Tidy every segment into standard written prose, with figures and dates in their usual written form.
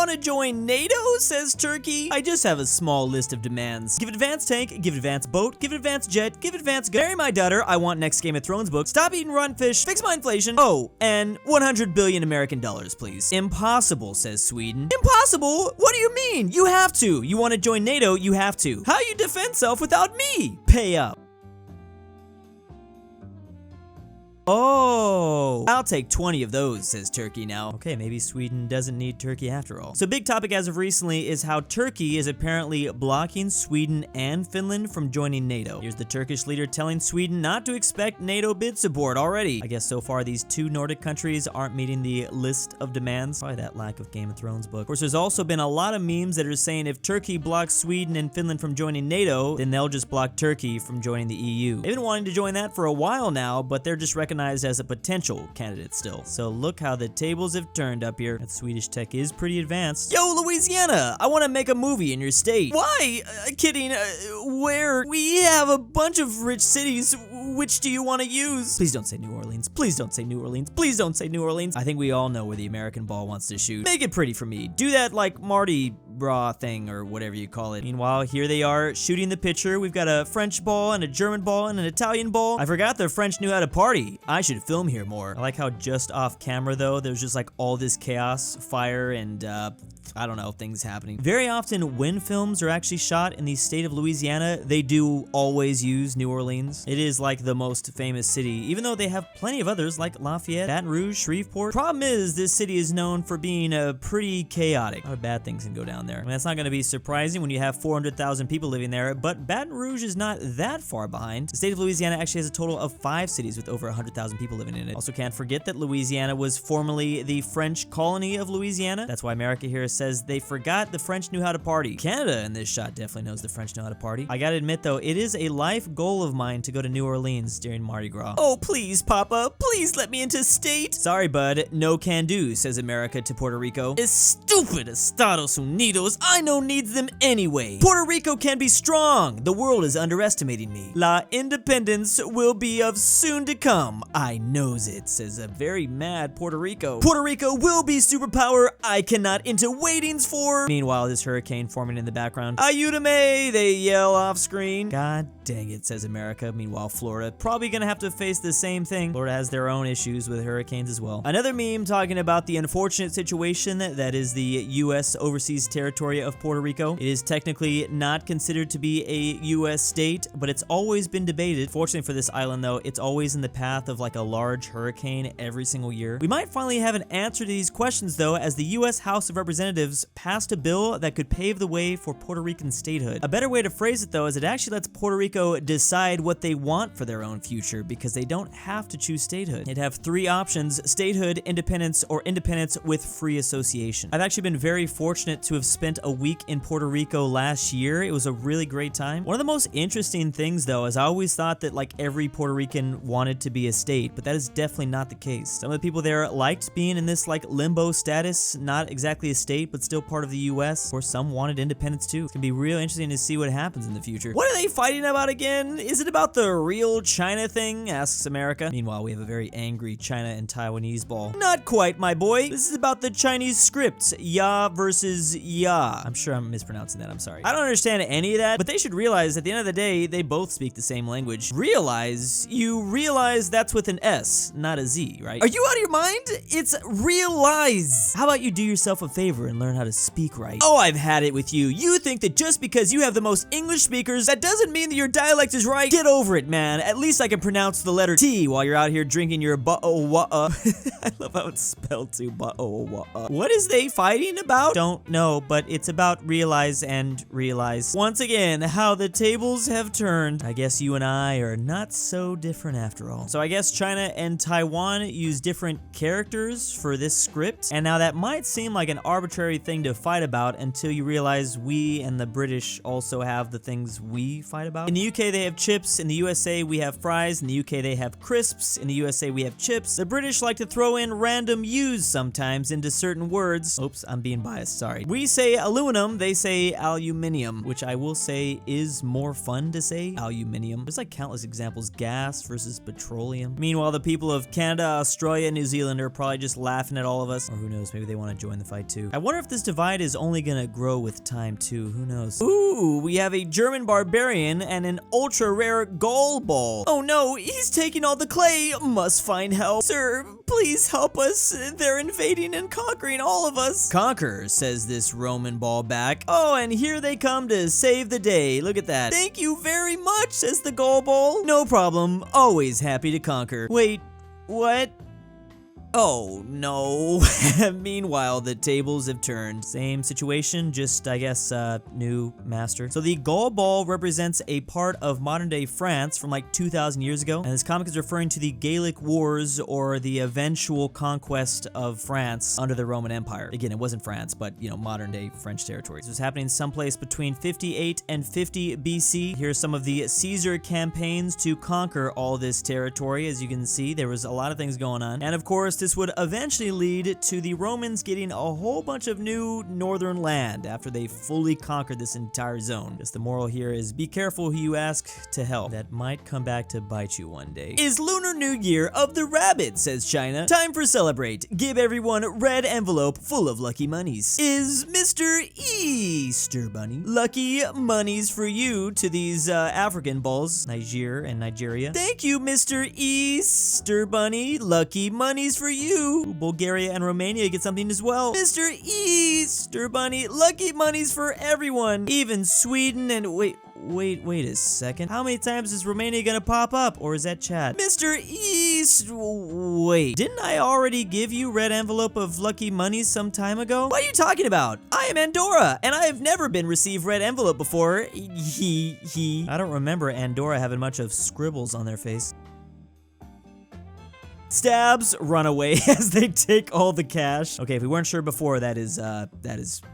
want to join NATO, says Turkey. I just have a small list of demands. Give advanced tank, give advanced boat, give advanced jet, give advanced marry my daughter, I want next Game of Thrones book, stop eating rotten fish, fix my inflation, oh, and 100 billion American dollars, please. Impossible, says Sweden. Impossible? What do you mean? You have to. You want to join NATO, you have to. How you defend self without me? Pay up. Oh, I'll take 20 of those, says Turkey now. Okay, maybe Sweden doesn't need Turkey after all. So big topic as of recently is how Turkey is apparently blocking Sweden and Finland from joining NATO. Here's the Turkish leader telling Sweden not to expect NATO bid support already. I guess so far these two Nordic countries aren't meeting the list of demands. Probably that lack of Game of Thrones book. Of course, there's also been a lot of memes that are saying if Turkey blocks Sweden and Finland from joining NATO, then they'll just block Turkey from joining the EU. They've been wanting to join that for a while now, but they're just recognized as a potential candidate still. So look how the tables have turned up here. That Swedish tech is pretty advanced. Yo, Louisiana, I want to make a movie in your state. Why? Kidding. Where? We have a bunch of rich cities. Which do you want to use? Please don't say New Orleans. Please don't say New Orleans. Please don't say New Orleans. I think we all know where the American ball wants to shoot. Make it pretty for me. Do that like Mardi Gras thing or whatever you call it. Meanwhile, here they are shooting the picture. We've got a French ball and a German ball and an Italian ball. I forgot the French knew how to party. I should film here more. I like how just off camera though, there's just like all this chaos, fire, and I don't know, things happening. Very often when films are actually shot in the state of Louisiana, they do always use New Orleans. It is like the most famous city, even though they have plenty of others like Lafayette, Baton Rouge, Shreveport. Problem is, this city is known for being pretty chaotic. A lot of bad things can go down there. I mean, that's not going to be surprising when you have 400,000 people living there, but Baton Rouge is not that far behind. The state of Louisiana actually has a total of 5 cities with over 100,000 people living in it. Also can't forget that Louisiana was formerly the French colony of Louisiana. That's why America here says they forgot the French knew how to party. Canada in this shot definitely knows the French know how to party. I gotta admit though, it is a life goal of mine to go to New Orleans during Mardi Gras. Oh please, Papa, please let me into state. Sorry bud, no can do, says America to Puerto Rico. It's stupid Estados Unidos, I know needs them anyway. Puerto Rico can be strong, the world is underestimating me. La independence will be of soon to come, I knows it, says a very mad Puerto Rico. Puerto Rico will be superpower I cannot into waitings for. Meanwhile, this hurricane forming in the background. Ayúdame, they yell off screen. God dang it, says America. Meanwhile, Florida probably gonna have to face the same thing. Florida has their own issues with hurricanes as well. Another meme talking about the unfortunate situation that is the U.S. overseas territory of Puerto Rico. It is technically not considered to be a U.S. state, but it's always been debated. Fortunately for this island though, it's always in the path of like a large hurricane every single year. We might finally have an answer to these questions though, as the U.S. House of Representatives passed a bill that could pave the way for Puerto Rican statehood. A better way to phrase it though is it actually lets Puerto Rico decide what they want for their own future because they don't have to choose statehood. They'd have 3 options: statehood, independence, or independence with free association. I've actually been very fortunate to have spent a week in Puerto Rico last year. It was a really great time. One of the most interesting things though is I always thought that like every Puerto Rican wanted to be a state, but that is definitely not the case. Some of the people there liked being in this like limbo status, not exactly a state, but still part of the US. Of course, some wanted independence too. It's gonna be real interesting to see what happens in the future. What are they fighting about again? Is it about the real China thing? Asks America. Meanwhile, we have a very angry China and Taiwanese ball. Not quite, my boy. This is about the Chinese script. Ya versus ya. I'm sure I'm mispronouncing that. I'm sorry. I don't understand any of that, but they should realize at the end of the day, they both speak the same language. You realize that's with an S, not a Z, right? Are you out of your mind? It's realize. How about you do yourself a favor and learn how to speak right? Oh, I've had it with you. You think that just because you have the most English speakers, that doesn't mean that your dialect is right. Get over it, man. At least I can pronounce the letter T while you're out here drinking your I love how it's spelled too. What is they fighting about? Don't know, but it's about realize and realize. Once again, how the tables have turned. I guess you and I are not so different after all. So I guess China and Taiwan use different characters for this script, and now that might seem like an arbitrary thing to fight about until you realize we and the British also have the things we fight about. In the UK they have chips, in the USA we have fries, in the UK they have crisps, in the USA we have chips. The British like to throw in random U's sometimes into certain words. Oops, I'm being biased, sorry. We say aluminum, they say aluminium, which I will say is more fun to say aluminium. There's like countless examples, gas versus petroleum. Meanwhile, the people of Canada, Australia, and New Zealand are probably just laughing at all of us, or who knows, maybe they want to join the fight too. I wonder wonder if this divide is only gonna grow with time too, who knows. Ooh, we have a German barbarian and an ultra rare Goalball. Oh no, he's taking all the clay, must find help. Sir, please help us, they're invading and conquering all of us. Conquer, says this Roman ball back. Oh, and here they come to save the day, look at that. Thank you very much, says the Goalball. No problem, always happy to conquer. Wait, what? Oh no. Meanwhile, the tables have turned. Same situation, just I guess new master. So the Goalball represents a part of modern day France from like 2,000 years ago. And this comic is referring to the Gallic Wars or the eventual conquest of France under the Roman Empire. Again, it wasn't France, but you know, modern day French territory. This was happening someplace between 58 and 50 BC. Here's some of the Caesar campaigns to conquer all this territory. As you can see, there was a lot of things going on. And of course, this would eventually lead to the Romans getting a whole bunch of new northern land after they fully conquered this entire zone. Just the moral here is be careful who you ask to help. That might come back to bite you one day. Is Lunar New Year of the Rabbit, says China. Time for celebrate. Give everyone red envelope full of lucky monies. Is Mr. Easter Bunny. Lucky monies for you to these African balls, Niger and Nigeria. Thank you, Mr. Easter Bunny. Lucky monies for you. Bulgaria and Romania get something as well. Mr. Easter Bunny, lucky monies for everyone. Even Sweden and wait a second. How many times is Romania gonna pop up? Or is that Chad? Mr. East, wait. Didn't I already give you red envelope of lucky monies some time ago? What are you talking about? I am Andorra, and I have never been received red envelope before. I don't remember Andorra having much of scribbles on their face. Stabs run away as they take all the cash. Okay, if we weren't sure before, that is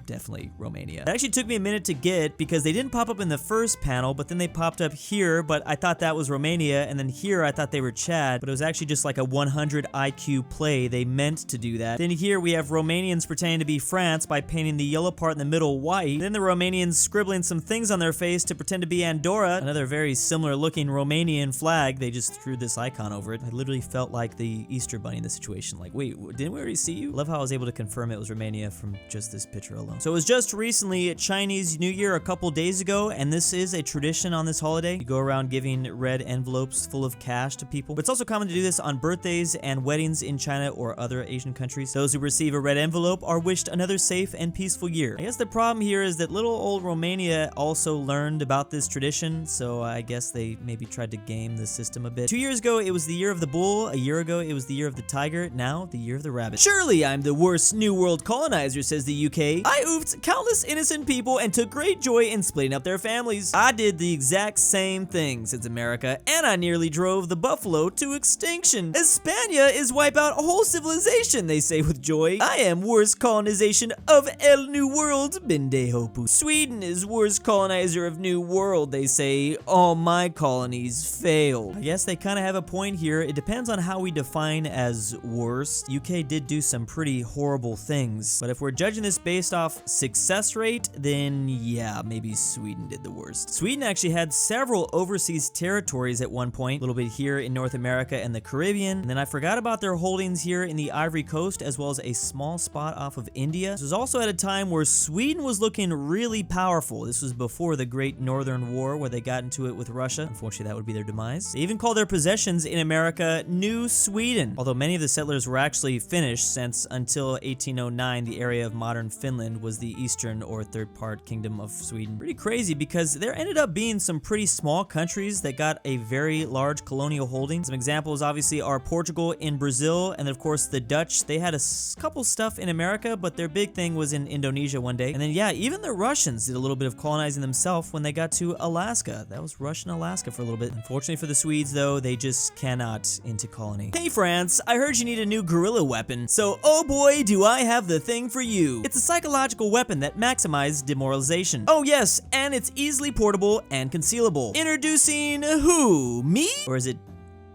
definitely Romania. It actually took me a minute to get because they didn't pop up in the first panel, but then they popped up here, but I thought that was Romania, and then here I thought they were Chad, but it was actually just like a 100 IQ play. They meant to do that. Then here we have Romanians pretending to be France by painting the yellow part in the middle white. Then the Romanians scribbling some things on their face to pretend to be Andorra. Another very similar looking Romanian flag. They just threw this icon over it. I literally felt like the Easter Bunny in this situation. Like, wait, didn't we already see you? Love how I was able to confirm it was Romania from just this picture alone. So it was just recently Chinese New Year a couple days ago, and this is a tradition on this holiday. You go around giving red envelopes full of cash to people. But it's also common to do this on birthdays and weddings in China or other Asian countries. Those who receive a red envelope are wished another safe and peaceful year. I guess the problem here is that little old Romania also learned about this tradition, so I guess they maybe tried to game the system a bit. 2 years ago, it was the year of the bull. A year ago, it was the year of the tiger. Now, the year of the rabbit. Surely I'm the worst New World colonizer, says the UK. I oofed countless innocent people and took great joy in splitting up their families. I did the exact same thing, says America, and I nearly drove the buffalo to extinction. España is wipe out a whole civilization, they say with joy. I am worst colonization of El New World, Bendejo Pu. Sweden is worst colonizer of New World, they say. All my colonies failed. I guess they kind of have a point here. It depends on how we define as worst. UK did do some pretty horrible things, but if we're judging this based off success rate, then yeah, maybe Sweden did the worst. Sweden actually had several overseas territories at one point, a little bit here in North America and the Caribbean, and then I forgot about their holdings here in the Ivory Coast, as well as a small spot off of India. This was also at a time where Sweden was looking really powerful. This was before the Great Northern War, where they got into it with Russia. Unfortunately, that would be their demise. They even called their possessions in America New Sweden, although many of the settlers were actually Finnish, since until 1809, the area of modern Finland was the eastern or third part kingdom of Sweden. Pretty crazy, because there ended up being some pretty small countries that got a very large colonial holding. Some examples obviously are Portugal in Brazil, and of course the Dutch. They had a couple stuff in America, but their big thing was in Indonesia one day. And then yeah, even the Russians did a little bit of colonizing themselves when they got to Alaska. That was Russian Alaska for a little bit. Unfortunately for the Swedes though, they just cannot into colony. Hey France, I heard you need a new guerrilla weapon, so oh boy do I have the thing for you. It's a psychological weapon that maximizes demoralization. Oh yes, and it's easily portable and concealable. Introducing who? Me? Or is it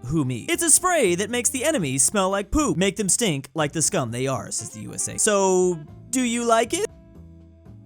who me? It's a spray that makes the enemy smell like poop, make them stink like the scum they are, says the USA. So, do you like it?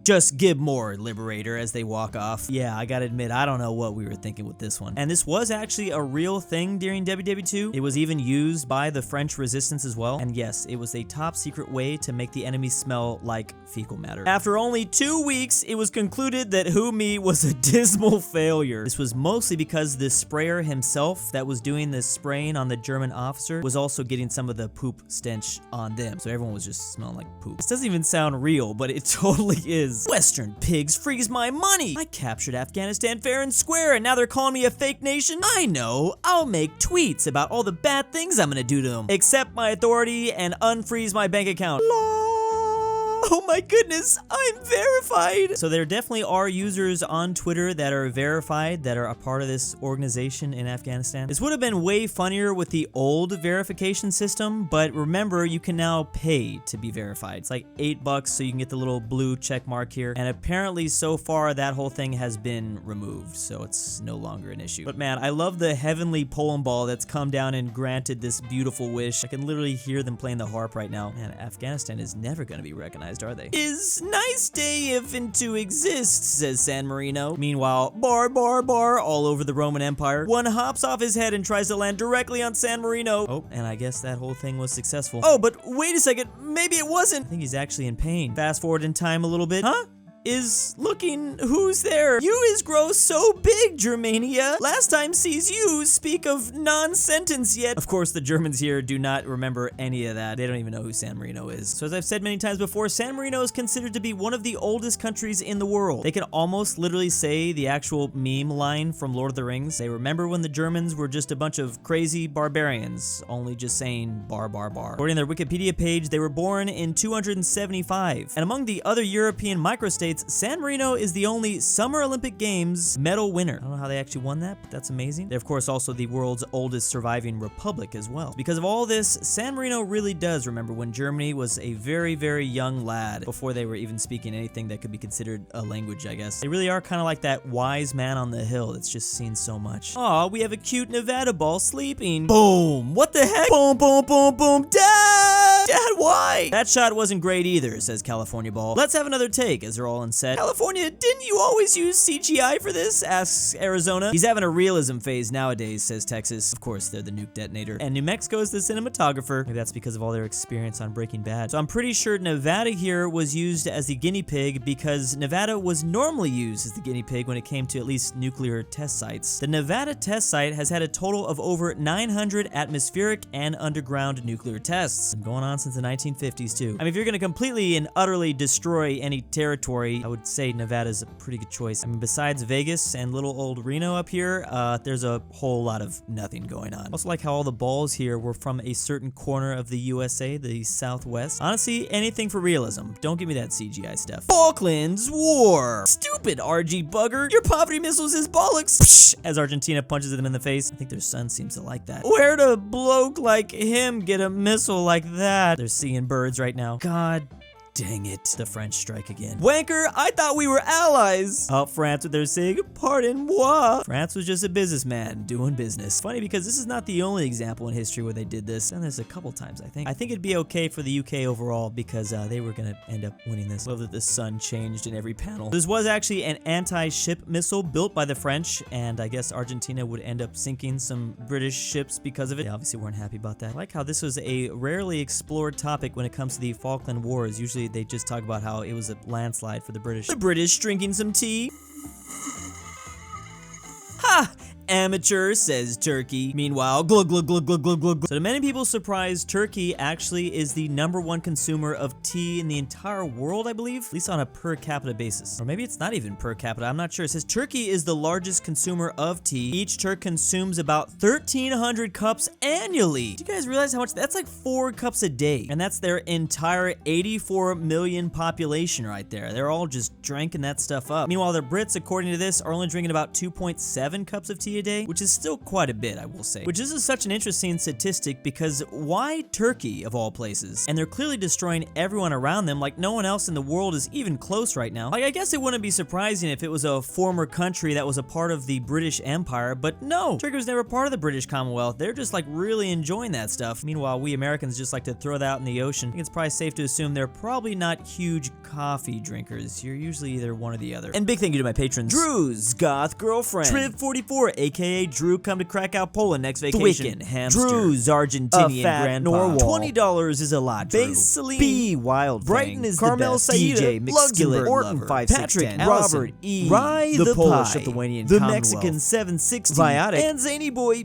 Just give more, Liberator, as they walk off. Yeah, I gotta admit, I don't know what we were thinking with this one. And this was actually a real thing during WW2. It was even used by the French resistance as well. And yes, it was a top secret way to make the enemy smell like fecal matter. After only 2 weeks, it was concluded that Who Me was a dismal failure. This was mostly because the sprayer himself that was doing this spraying on the German officer was also getting some of the poop stench on them. So everyone was just smelling like poop. This doesn't even sound real, but it totally is. Western pigs freeze my money. I captured Afghanistan fair and square, and now they're calling me a fake nation? I know. I'll make tweets about all the bad things I'm gonna do to them. Accept my authority and unfreeze my bank account. Oh my goodness, I'm verified! So there definitely are users on Twitter that are verified, that are a part of this organization in Afghanistan. This would have been way funnier with the old verification system, but remember, you can now pay to be verified. It's like $8 so you can get the little blue check mark here, and apparently so far that whole thing has been removed, so it's no longer an issue. But man, I love the heavenly Poland ball that's come down and granted this beautiful wish. I can literally hear them playing the harp right now. Man, Afghanistan is never gonna be recognized, are they? Is nice day if into exist, says San Marino. Meanwhile, bar all over the Roman Empire. One hops off his head and tries to land directly on San Marino. Oh, and I guess that whole thing was successful. Oh, but wait a second, maybe it wasn't. I think he's actually in pain. Fast forward in time a little bit. Huh? Is looking, who's there? You is grow so big, Germania. Last time sees you speak of non-sentence yet. Of course, the Germans here do not remember any of that. They don't even know who San Marino is. So as I've said many times before, San Marino is considered to be one of the oldest countries in the world. They can almost literally say the actual meme line from Lord of the Rings. They remember when the Germans were just a bunch of crazy barbarians, only just saying bar. According to their Wikipedia page, they were born in 275. And among the other European microstates, San Marino is the only Summer Olympic Games medal winner. I don't know how they actually won that, but that's amazing. They're of course also the world's oldest surviving republic as well. Because of all this, San Marino really does remember when Germany was a very, very young lad before they were even speaking anything that could be considered a language, I guess. They really are kind of like that wise man on the hill that's just seen so much. Aw, we have a cute Nevada ball sleeping. Boom! What the heck? Boom! Dad, why? That shot wasn't great either, says California Ball. Let's have another take as they're all in set. California, didn't you always use CGI for this? Asks Arizona. He's having a realism phase nowadays, says Texas. Of course, they're the nuke detonator. And New Mexico is the cinematographer. Maybe that's because of all their experience on Breaking Bad. So I'm pretty sure Nevada here was used as the guinea pig because Nevada was normally used as the guinea pig when it came to at least nuclear test sites. The Nevada test site has had a total of over 900 atmospheric and underground nuclear tests. Been going on since the 1950s too. I mean, if you're gonna completely and utterly destroy any territory, I would say Nevada's a pretty good choice. I mean, besides Vegas and little old Reno up here, there's a whole lot of nothing going on. Also like how all the balls here were from a certain corner of the USA, the Southwest. Honestly, anything for realism. Don't give me that CGI stuff. Falklands War! Stupid RG bugger! Your poverty missiles is bollocks! Psh, as Argentina punches them in the face. I think their son seems to like that. Where'd a bloke like him get a missile like that? They're seeing birds right now. God dang it. The French strike again. Wanker, I thought we were allies. Oh, France with their sig, pardon moi. France was just a businessman doing business. Funny because this is not the only example in history where they did this. Done this a couple times, I think. I think it'd be okay for the UK overall because they were gonna end up winning this. Love that the sun changed in every panel. This was actually an anti-ship missile built by the French, and I guess Argentina would end up sinking some British ships because of it. They obviously weren't happy about that. I like how this was a rarely explored topic when it comes to the Falkland Wars. Usually they just talk about how it was a landslide for the British. The British drinking some tea. Ha! Amateur, says Turkey. Meanwhile, glug. So to many people's surprise, Turkey actually is the #1 consumer of tea in the entire world, I believe, at least on a per capita basis. Or maybe it's not even per capita, I'm not sure. It says Turkey is the largest consumer of tea. Each Turk consumes about 1,300 cups annually. Do you guys realize how much? That's like 4 cups a day. And that's their entire 84 million population right there. They're all just drinking that stuff up. Meanwhile, the Brits, according to this, are only drinking about 2.7 cups of tea a day, which is still quite a bit, I will say. Which is such an interesting statistic because why Turkey of all places? And they're clearly destroying everyone around them like no one else in the world is even close right now. Like, I guess it wouldn't be surprising if it was a former country that was a part of the British Empire, but no, Turkey was never part of the British Commonwealth. They're just like really enjoying that stuff. Meanwhile, we Americans just like to throw that out in the ocean. I think it's probably safe to assume they're probably not huge coffee drinkers. You're usually either one or the other. And big thank you to my patrons: Drew's Goth Girlfriend, Triv44, aka Drew Come to Krakow, Polandnextvacation, Twickenhamster, Drew's Argentinian Grandpa, $20 is a lot, Drew, Selene, B Wildfang, Bryton Is, Carmel Saida, DJ, McSkillet, ortin, Patrick, Allison, Robert E, RyeThePie, Lithuanian, the Mexican 760, Veiotic, and ZaneyBoi.